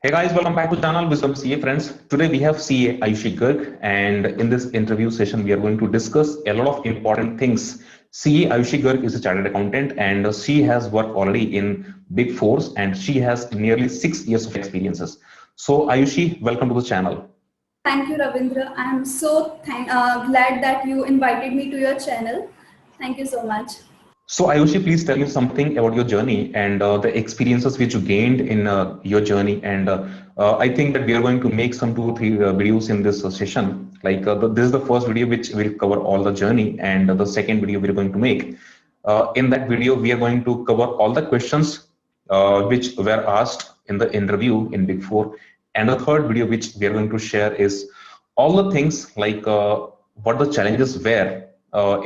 Hey guys, welcome back to channel Wisdom CA friends. Today we have CA Aayushi Garg, and in this interview session we are going to discuss a lot of important things. CA Aayushi Garg is a chartered accountant and she has worked already in Big Fours and she has nearly 6 years of experiences. So Aayushi, welcome to the channel. Thank you, Ravindra. I'm so glad that you invited me to your channel. Thank you so much. So Ayushi, please tell me something about your journey and the experiences which you gained in your journey. And I think that we are going to make some 2 or 3 videos in this session. Like this is the first video which will cover all the journey, and the second video we're going to make. In that video, we are going to cover all the questions which were asked in the interview in Big Four. And the third video which we are going to share is all the things like what the challenges were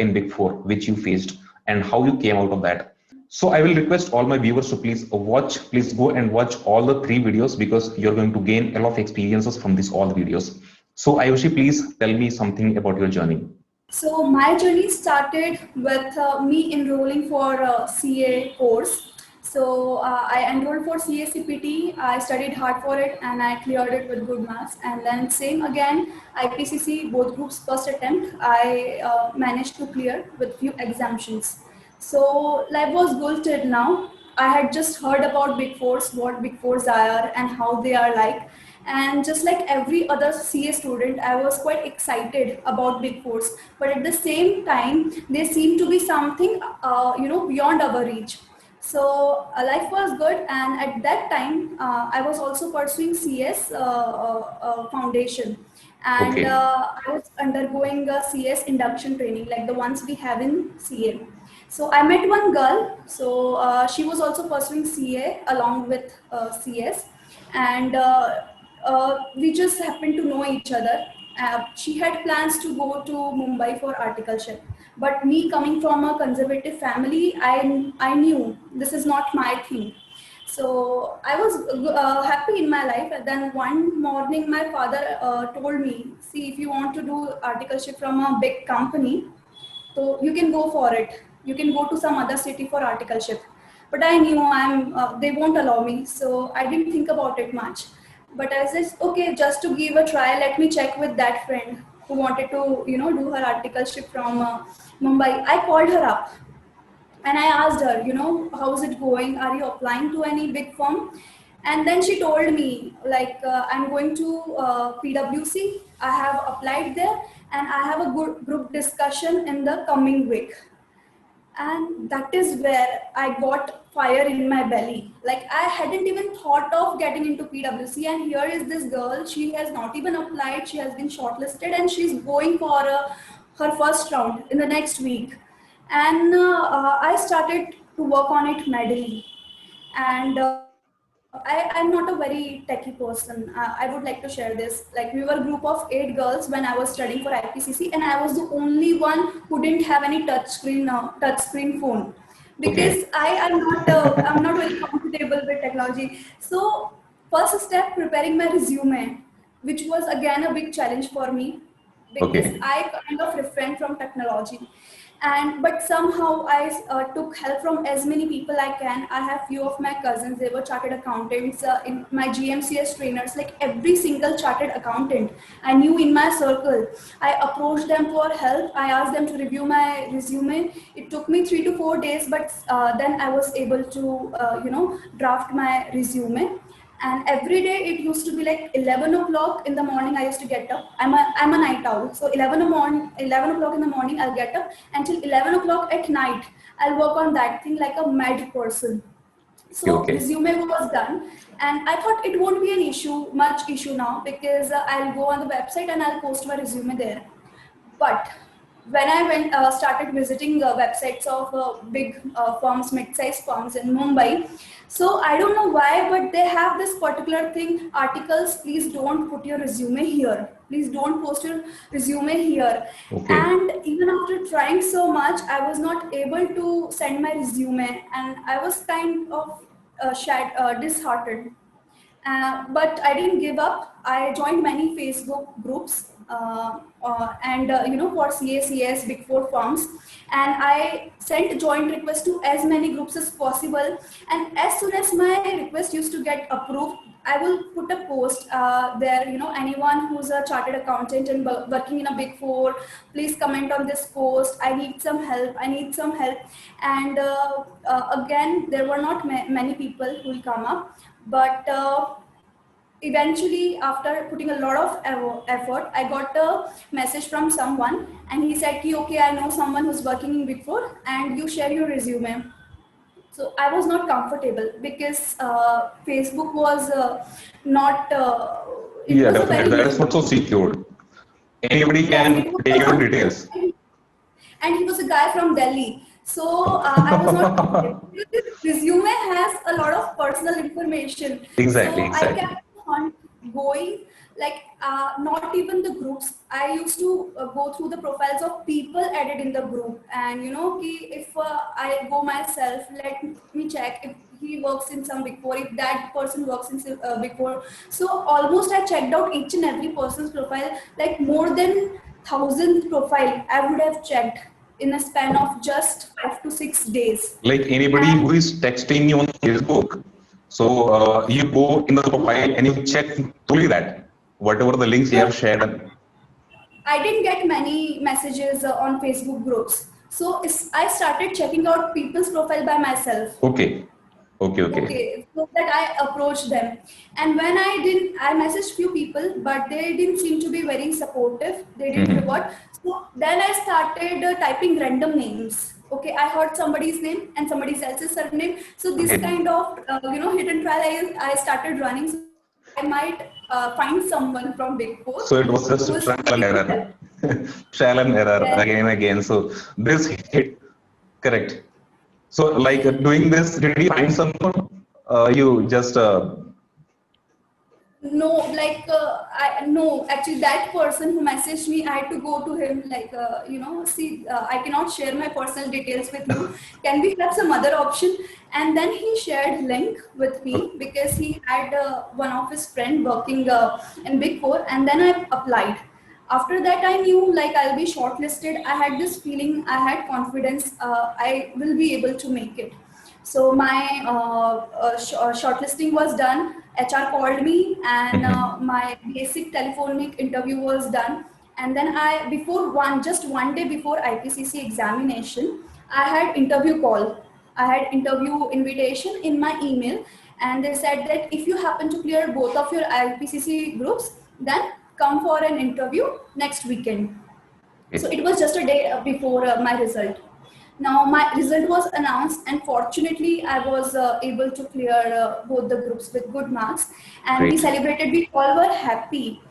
in Big Four which you faced and how you came out of that. So I will request all my viewers to please go and watch all the 3 videos because you're going to gain a lot of experiences from these all videos. So Ayushi, please tell me something about your journey. So my journey started with me enrolling for a CA course. So I enrolled for CA CPT. I studied hard for it and I cleared it with good marks. And then same again, IPCC both groups first attempt. I managed to clear with few exemptions. So life was good till now. I had just heard about Big Fours, what Big Fours are and how they are like. And just like every other CA student, I was quite excited about Big Fours. But at the same time, they seem to be something, beyond our reach. So life was good, and at that time, I was also pursuing CS foundation, and Okay. I was undergoing a CS induction training, like the ones we have in CA. So I met one girl. So she was also pursuing CA along with CS, and we just happened to know each other. She had plans to go to Mumbai for articleship, but me coming from a conservative family, I knew this is not my thing. So I was happy in my life. And then one morning, my father told me, "See, if you want to do articleship from a big company, so you can go for it. You can go to some other city for articleship." But I knew they won't allow me, so I didn't think about it much. But I said, okay, just to give a try, let me check with that friend who wanted to, do her articleship from Mumbai. I called her up and I asked her, how's it going? Are you applying to any big firm? And then she told me, like, I'm going to PwC. I have applied there, and I have a good group discussion in the coming week. And that is where I got fire in my belly. Like, I hadn't even thought of getting into PwC, and here is this girl. She has not even applied. She has been shortlisted, and she's going for her first round in the next week. And I started to work on it madly. And I'm not a very techie person. I would like to share this. Like, we were a group of 8 girls when I was studying for IPCC, and I was the only one who didn't have any touch screen phone, because Okay. I'm not very comfortable with technology. So first step, preparing my resume, which was again a big challenge for me, because Okay. I kind of refrain from technology. And but somehow I took help from as many people I can. I have few of my cousins; they were chartered accountants. In my GMCS trainers, like every single chartered accountant I knew in my circle, I approached them for help. I asked them to review my resume. It took me 3 to 4 days, but then I was able to, draft my resume. And every day it used to be like 11 o'clock in the morning. I used to get up. I'm a night owl, so 11 o'clock in the morning I'll get up until 11 o'clock at night. I'll work on that thing like a mad person. Okay. So Okay. resume was done, and I thought it won't be an much issue now, because I'll go on the website and I'll post my resume there. But when I started visiting websites of big firms, mid-sized firms in Mumbai, so I don't know why, but they have this particular thing: articles. Please don't put your resume here. Please don't post your resume here. Okay. And even after trying so much, I was not able to send my resume, and I was kind of disheartened. But I didn't give up. I joined many Facebook groups, for CACS Big Four firms, and I sent joint requests to as many groups as possible. And as soon as my request used to get approved, I will put a post there. Anyone who's a chartered accountant and working in a Big Four, please comment on this post. I need some help. I need some help. And again, there were not many people who will come up, but eventually, after putting a lot of effort, I got a message from someone, and he said, okay, I know someone who's working in Big Four, and you share your resume. So I was not comfortable because Facebook was not, it Yeah, was a very definitely. That is new. not so secured. Anybody Yes, can it was take a your non, details. and he was a guy from Delhi. So I was not comfortable. His resume has a lot of personal information. Exactly, So I exactly. kept the hunt going. Like not even the groups. I used to go through the profiles of people added in the group, and if I go myself, let me check if he works in some Big Four, if that person works in some, Big Four. So almost I checked out each and every person's profile, like more than thousand profile I would have checked in a span of just 5 to 6 days. Like anybody And who is texting you on Facebook, so you go in the profile and you check truly that whatever the links you no, have shared. I didn't get many messages on Facebook groups. So I started checking out people's profile by myself. Okay, okay, okay. Okay, so that I approached them, and when I messaged few people, but they didn't seem to be very supportive. They didn't Hmm. revert. So then I started typing random names. Okay, I heard somebody's name and somebody else's surname. So this Okay. kind of hit and trial I started running, so that I might find someone from Big Four So it was who just is trial and willing to error, help. trial and error Yes. again and again. So this hit correct. So like doing this, did you find someone? You just No, like I no, actually that person who messaged me, I had to go to him, like see, I cannot share my personal details with you. Can we have some other option? And then he shared link with me because he had one of his friend working in Big Four, and then I applied. After that, I knew like I'll be shortlisted. I had this feeling, I had confidence, I will be able to make it. So my shortlisting was done. HR called me, and mhm. my basic telephonic interview was done. And then just one day before IPCC examination, I had interview call. I had interview invitation in my email, and they said that if you happen to clear both of your IPCC groups, then come for an interview next weekend. So Okay, it was just a day before my result. Now my result was announced, and fortunately I was able to clear both the groups with good marks, and we great. celebrated. We all were happy.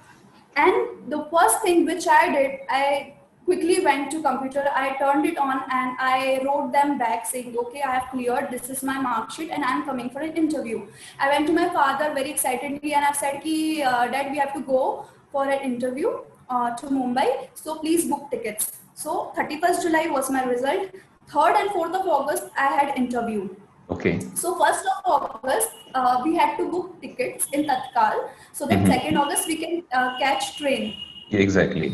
And the first thing which I did, I quickly went to computer, I turned it on, and I wrote them back saying, okay, I have cleared, this is my mark sheet, and I'm coming for an interview. I went to my father very excitedly, and I said, Dad, we have to go for an interview to Mumbai, so please book tickets. So 31st July was my result. 3rd and 4th of August, I had interview. Okay. So 1st of August, we had to book tickets in Tatkal, so that 2nd Mhm. August we can catch train. Yeah, exactly.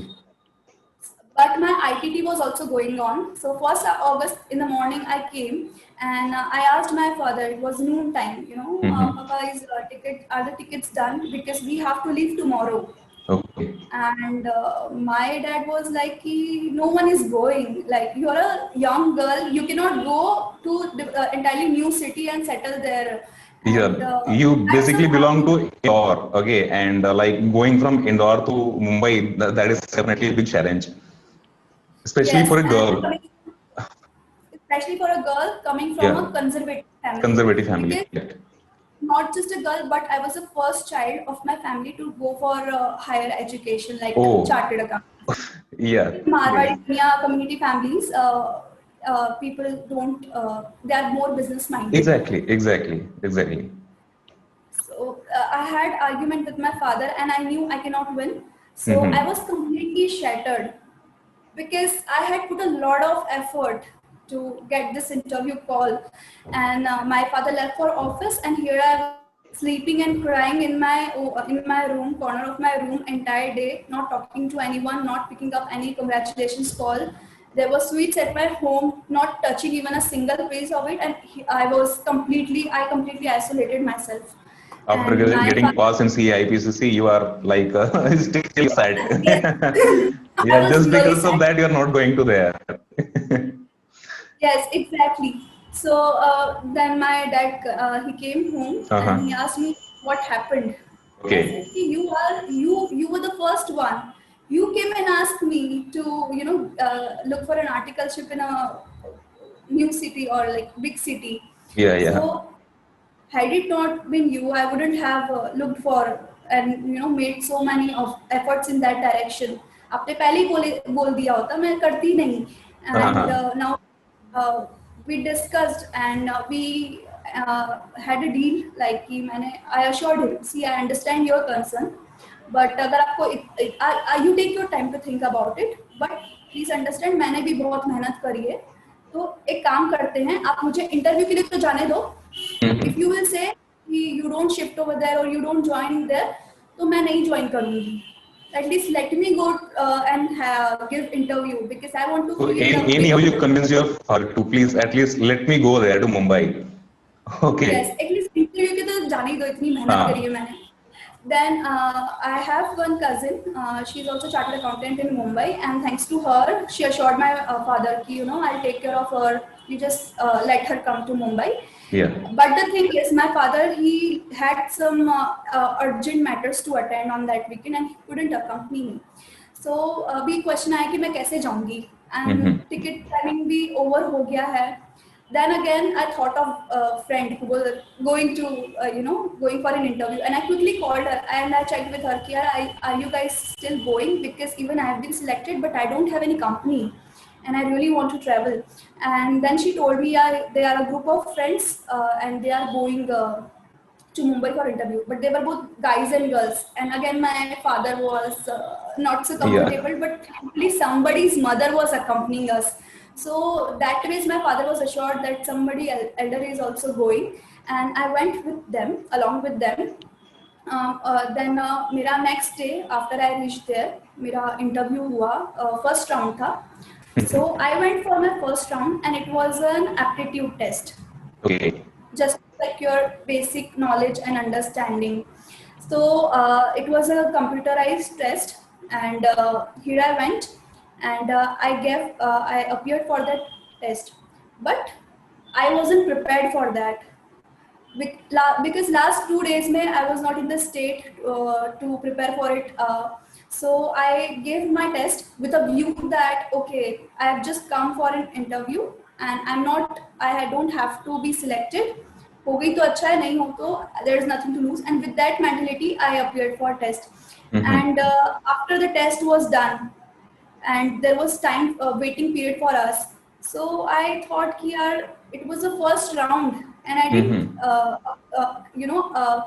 But my ITT was also going on. So 1st of August in the morning I came, and I asked my father. It was noon time. Mhm. Papa, are the tickets done? Because we have to leave tomorrow. Okay. And my dad was like, no one is going. Like, you're a young girl, you cannot go to the entirely new city and settle there. And Yeah, you that's a basically belong to Indore, okay, and like going from Indore to Mumbai, that is definitely a big challenge, especially yes, for a and girl. especially for a girl coming from a Yeah, conservative family, conservative family. because Correct. not just a girl, but I was the first child of my family to go for higher education, like Oh, chartered accountancy. yeah, In Marwari great. community families, people don't, they are more business minded. Exactly, exactly, exactly. So I had argument with my father, and I knew I cannot win. So I was Hmm. completely shattered because I had put a lot of effort to get this interview call, and my father left for office, and here I was sleeping and crying in my room, corner of my room, entire day, not talking to anyone, not picking up any congratulations call. There were sweets at my home, not touching even a single piece of it, and I completely isolated myself. After And my getting father, pass in CA IPCC, you are like still sad. yes, I Yeah, was just really because of sad. that, you are not going to there. Yes, exactly. So then my dad, he came home and Uh-huh. he asked me what happened. I said, Okay. "Ki, you were the first one. You came and asked me to look for an articleship in a new city or like big city. Yeah, yeah. So had it not been you, I wouldn't have looked for and made so many of efforts in that direction. आपने पहले ही बोल दिया होता मैं करती नहीं. And Uh-huh. now uh, we discussed and had a deal like कि मैंने I assured him, see I understand your concern, but अगर आपको you take your time to think about it, but please understand मैंने भी बहुत मेहनत करी है. तो एक काम करते हैं, आप मुझे इंटरव्यू के लिए तो जाने दो. If you will say you don't shift over there or you don't join there, तो मैं नहीं join करूँगी. At least let me go and give interview because I want to So feel the anyhow, pain. you convince your father to please at least let me go there to Mumbai. Yes, Okay. at least interview के तो जाने ही दो, इतनी मेहनत करी है हाँ. मैंने. Then I have one cousin. She's also chartered accountant in Mumbai, and thanks to her, she assured my father कि I'll take care of her. You just let her come to Mumbai. Yeah. But the thing is, my father he had some urgent matters to attend on that weekend, and he couldn't accompany me. So अभी question आया कि मैं कैसे जाऊंगी and Mm-hmm. Ticket timing भी over हो गया है. Then again I thought of a friend who was going for an interview, and I quickly called her and I checked with her कि यार are you guys still going, because even I have been selected but I don't have any company and I really want to travel. And then she told me yeah, they are a group of friends and they are going to Mumbai for interview, but they were both guys and girls. And again, my father was not so Yeah. comfortable, but thankfully somebody's mother was accompanying us. So that way, my father was assured that somebody elder is also going, and I went with them, along with them. Then मेरा next day after I reached there, मेरा interview हुआ, first round था. So I went for my first round, and it was an aptitude test, Okay. just like your basic knowledge and understanding. So it was a computerized test, and here I went, and I appeared for that test, but I wasn't prepared for that. Because last 2 days mein I was not in the state to prepare for it. So I gave my test with a view that okay, I have just come for an interview and I don't have to be selected. हो गई तो अच्छा है, नहीं हो तो there is nothing to lose. And with that mentality, I appeared for test. And Mm-hmm. after the test was done, and there was time waiting period for us. So I thought कि यार it was the first round and I didn't Mm-hmm.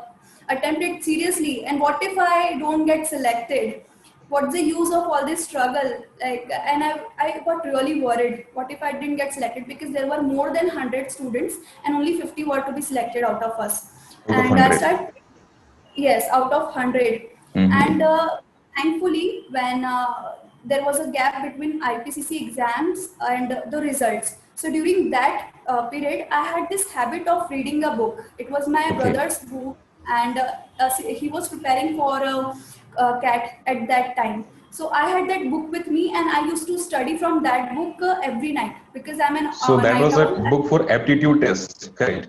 attempt it seriously. And what if I don't get selected? What's the use of all this struggle? Like, and I got really worried. What if I didn't get selected? Because there were more than 100 students and only 50 were to be selected out of us. Out of And I 100. started. Yes, out of 100. And Mm-hmm. thankfully, when there was a gap between IPCC exams and the results. So during that period, I had this habit of reading a book. It was my Okay. brother's book, and he was preparing for a CAT at that time. So I had that book with me, and I used to study from that book every night because I'm an So that night was a owl. book for aptitude test, correct?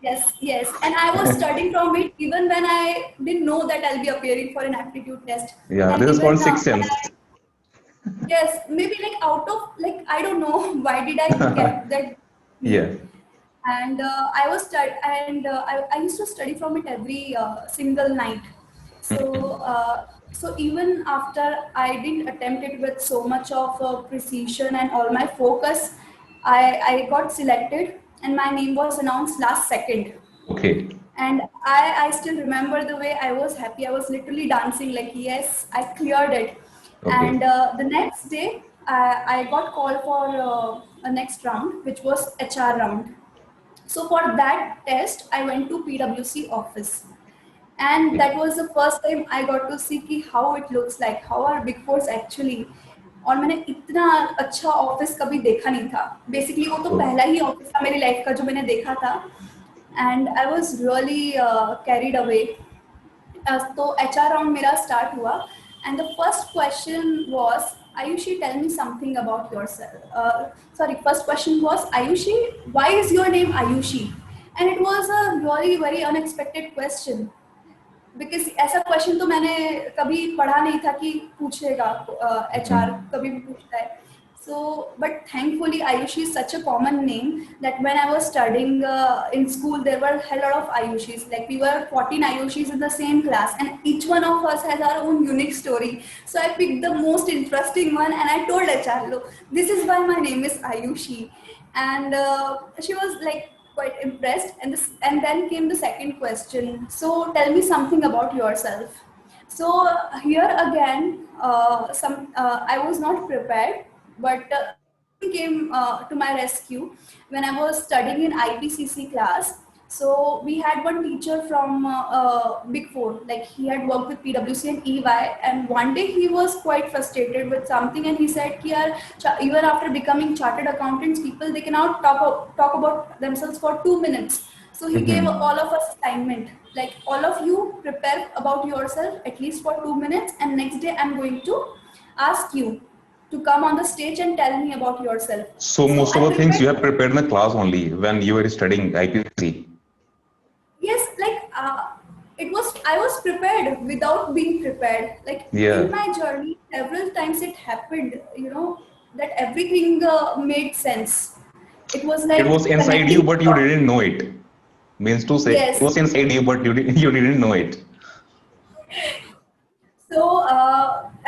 Yes, yes. And I was studying from it even when I didn't know that I'll be appearing for an aptitude test. Yeah, And this is called even sixth when sense. yes, maybe like out of like I don't know why did I kept that me. Yeah. And I used to study from it every single night. So so even after I didn't attempt it with so much of precision and all my focus, I got selected and my name was announced last second. Okay. And I still remember the way I was happy. I was literally dancing like, yes, I cleared it. And Okay. the next day, I got called for a next round, which was HR round. So for that test, I went to PwC office, and Okay. that was the first time I got to see कि how it looks like, how are big fours actually. और मैंने इतना अच्छा office कभी देखा नहीं था. Basically वो तो So, पहला ही ऑफिस था मेरी लाइफ का जो मैंने देखा था, and I was really carried away. तो HR राउंड मेरा स्टार्ट हुआ, and the first question was, Ayushi, tell me something about yourself. Sorry, first question was, Ayushi, why is your name Ayushi? And it was a really very unexpected question, because ऐसा question तो मैंने कभी पढ़ा नहीं था कि पूछेगा. HR mhm. कभी भी पूछता है. So, but thankfully, Ayushi is such a common name that when I was studying in school, there were a hell lot of Ayushis. Like we were 14 Ayushis in the same class, and each one of us has our own unique story. So I picked the most interesting one, and I told HR, look, this is why my name is Ayushi, and she was like quite impressed. And then came the second question. So tell me something about yourself. So here again, I was not prepared, but something came to my rescue when I was studying in IPCC class. So we had one teacher from Big Four, like he had worked with PwC and EY, and one day he was quite frustrated with something, and he said, "Ki yaar, even after becoming chartered accountants, people they cannot talk about themselves for 2 minutes." So he gave Mhm. all of us assignment, like all of you prepare about yourself at least for 2 minutes, and next day I'm going to ask you to come on the stage and tell me about yourself. So So most of I the things prepared. you have prepared in the class only when you were studying IPC. Yes, like it was. I was prepared without being prepared. Like in Yeah. my journey, several times it happened. That everything made sense. It was It like was inside you, connecting the but you dots. didn't know it. Means to say, it Yes. was inside you, but you didn't know it. So,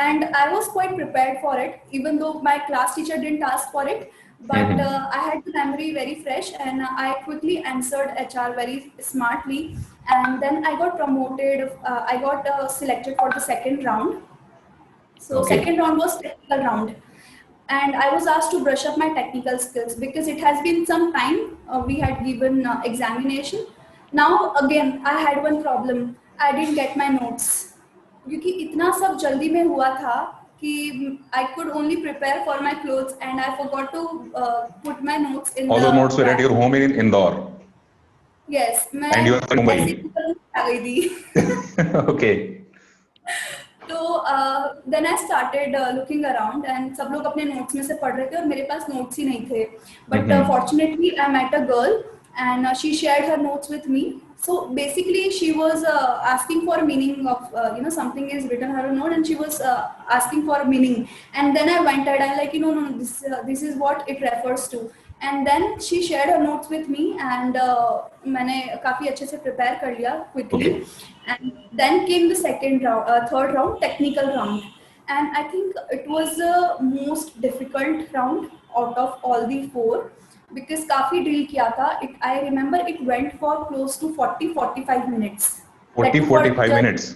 and I was quite prepared for it, even though my class teacher didn't ask for it. But Mhm. I had the memory very fresh, and I quickly answered HR very smartly. And then I got promoted. I got selected for the second round. So second Okay. round was technical round, and I was asked to brush up my technical skills because it has been some time. We had given examination. Now again, I had one problem. I didn't get my notes क्योंकि इतना सब जल्दी में हुआ था कि I could only prepare for my clothes, and I forgot to put my notes in All the those notes were at bag. your home in Indore, Yes, मैं and you are in ऐसे Mumbai. ही आ गई थी. Okay. तो then I started looking around, and सब लोग अपने notes में से पढ़ रहे थे और मेरे पास नोट्स ही नहीं थे. But Mhm. Fortunately I met a girl, and she shared her notes with me. So basically she was asking for meaning of something is written on her note, and she was asking for meaning. And then I went ahead and like, no, this is what it refers to. And then she shared her notes with me, and मैंने काफ़ी अच्छे से prepare कर लिया quickly. Okay. And then came the second round, third round, technical round. And I think it was the most difficult round out of all the four because काफी drill किया था. I remember it went for close to 40-45 minutes. That Forty too for forty-five just minutes.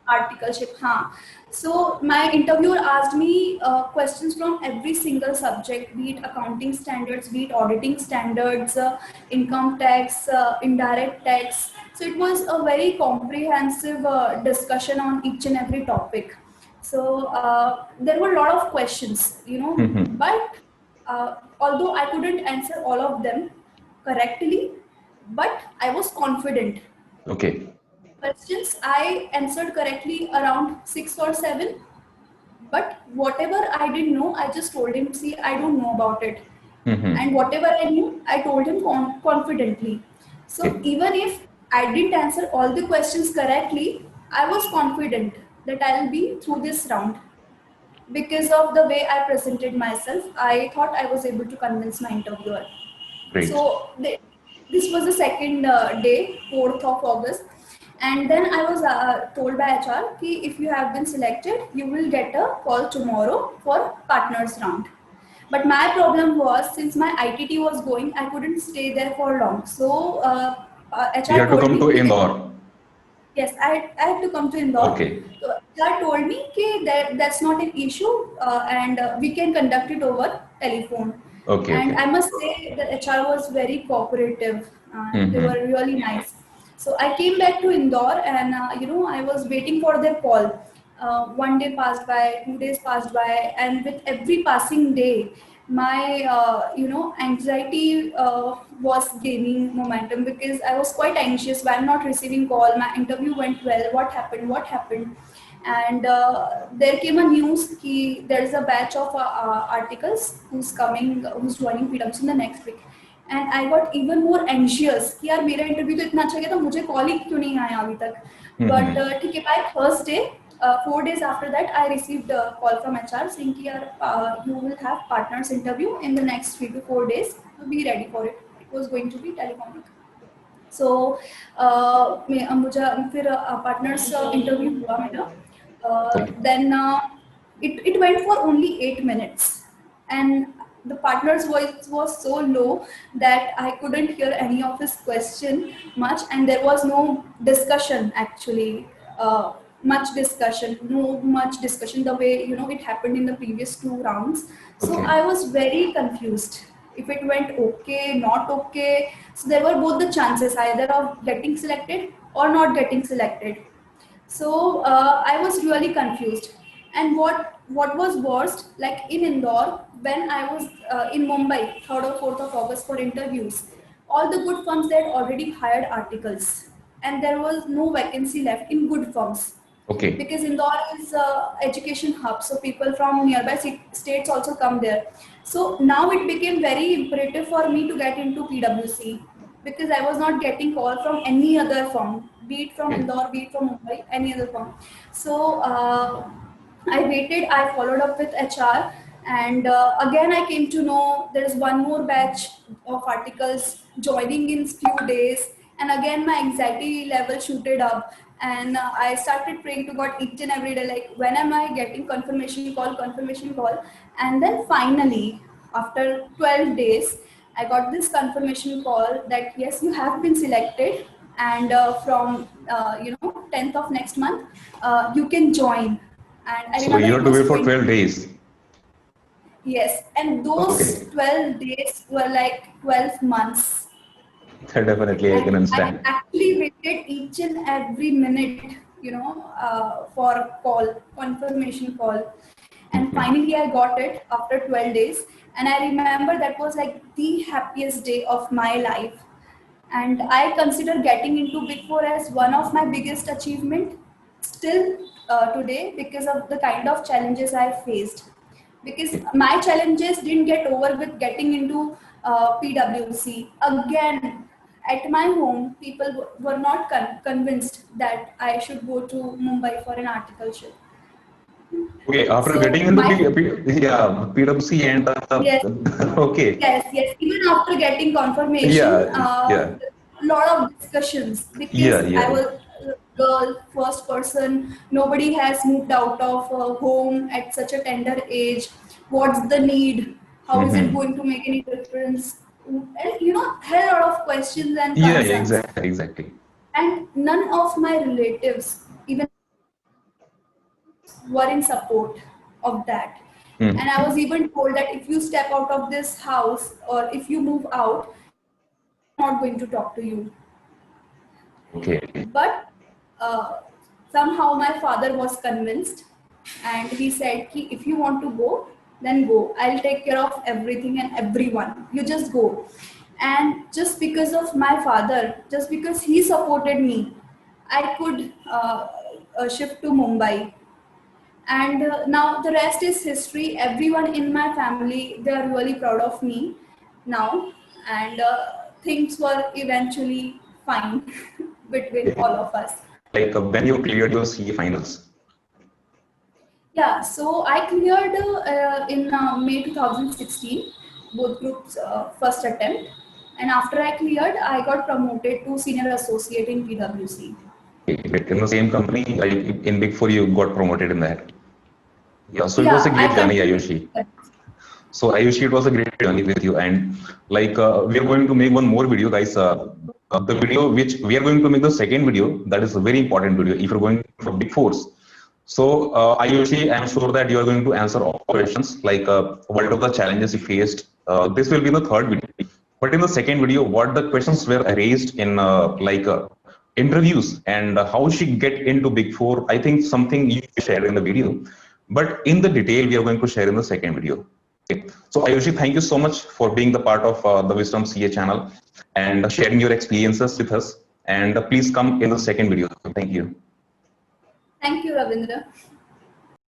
articleship. हाँ. So my interviewer asked me questions from every single subject, be it accounting standards, be it auditing standards, income tax, indirect tax. So it was a very comprehensive discussion on each and every topic. So there were a lot of questions, Mhm. but although I couldn't answer all of them correctly, but I was confident. Okay. Questions I answered correctly around six or seven, but whatever I didn't know, I just told him, see, I don't know about it. And Mhm. whatever I knew, I told him confidently. So Okay. even if I didn't answer all the questions correctly, I was confident that I'll be through this round. Because of the way I presented myself, I thought I was able to convince my interviewer. Great. So this was the second day, 4th of August. And then I was told by HR कि if you have been selected, you will get a call tomorrow for partners round. But my problem was since my ITT was going, I couldn't stay there for long. So You HR have to told come me to कि Indore. yes, I had to come to Indore. Okay. So HR told me that's not an issue, and we can conduct it over telephone. Okay. And I Okay. must say the HR was very cooperative. and they were Mm-hmm. really nice. So I came back to Indore, and I was waiting for their call. One day passed by, 2 days passed by, and with every passing day, my anxiety was gaining momentum because I was quite anxious. Why I'm not receiving call? My interview went well. What happened? What happened? And there came a news कि there is a batch of articles who's joining PWC in the next week. And I got even more anxious कि यार मेरा interview तो इतना अच्छा गया था मुझे कॉल ही क्यों नहीं आया अभी तक. But Mm-hmm. ठीक है, by Thursday, 4 days after that, I received a call from HR saying कि यार you will have partners interview in the next 3 to 4 days. So be ready for it. It was going to be telephonic. सो मुझे फिर partners interview हुआ मेरा. Then it went for only 8 minutes, and the partner's voice was so low that I couldn't hear any of his question much, and there was no discussion actually. uh, much discussion the way it happened in the previous 2 rounds. So Okay. I was very confused if it went okay, not okay. So there were both the chances either of getting selected or not getting selected. So I was really confused. And what was worst, like in Indore, when I was in Mumbai, 3rd or 4th of August for interviews, all the good firms they had already hired articles, and there was no vacancy left in good firms Okay. because Indore is a education hub, so people from nearby states also come there. So now it became very imperative for me to get into PwC because I was not getting call from any other firm, be it from Okay. Indore, be it from Mumbai, any other firm. So I waited, I followed up with HR, and again I came to know there is one more batch of articles joining in few days, and again my anxiety level shooted up, and I started praying to God each and every day, like when am I getting confirmation call, and then finally after 12 days I got this confirmation call that yes, you have been selected, and from 10th of next month you can join. And I So remember you it have to was wait for 20. 12 days. Yes, and those Okay. 12 days were like 12 months. Definitely, I can I understand. actually waited each and every minute, for call, confirmation call. And finally, I got it after 12 days. And I remember that was like the happiest day of my life. And I consider getting into Big Four as one of my biggest achievement still today because of the kind of challenges I faced. Because my challenges didn't get over with getting into PwC. Again, at my home, people were not convinced that I should go to Mumbai for an articleship. Okay, after So getting into my yeah, PwC and yes, okay, yes. Even after getting confirmation, yeah, yeah, a lot of discussions yeah, because yeah, I was yeah. a girl, first person. Nobody has moved out of home at such a tender age. What's the need? How is it Mm-hmm. going to make any difference? And had a lot of questions and Yeah, yeah, concerns. exactly, exactly. And none of my relatives, even were in support of that. And I Mm-hmm. was even told that if you step out of this house or if you move out, we are not going to talk to you. Okay, But uh, somehow my father was convinced, and he said, "Ki, if you want to go, then go. I'll take care of everything and everyone. You just go." And just because of my father, just because he supported me, I could shift to Mumbai. And now the rest is history. Everyone in my family, they are really proud of me now, and things were eventually fine between all okay. of us. Like when you cleared your CA finals. Yeah, so I cleared in May 2016, both groups first attempt, and after I cleared, I got promoted to senior associate in PwC. Okay, great. In the same company, like in Big Four, you got promoted in that. Yeah, so it was a Yeah, great I journey, continued. Ayushi. So Ayushi, it was a great journey with you, and like we are going to make one more video, guys. The video which we are going to make the second video, that is a very important video. If you're going for Big Fours, so Ayushi, I'm sure that you are going to answer all questions, like what are the challenges you faced. This will be the third video. But in the second video, what the questions were raised in interviews and how she get into Big Four, I think something you shared in the video. But in the detail, we are going to share in the second video. Okay. So Ayushi, thank you so much for being the part of the Wisdom CA channel and sharing your experiences with us. And please come in the second video. Thank you. Thank you, Ravindra.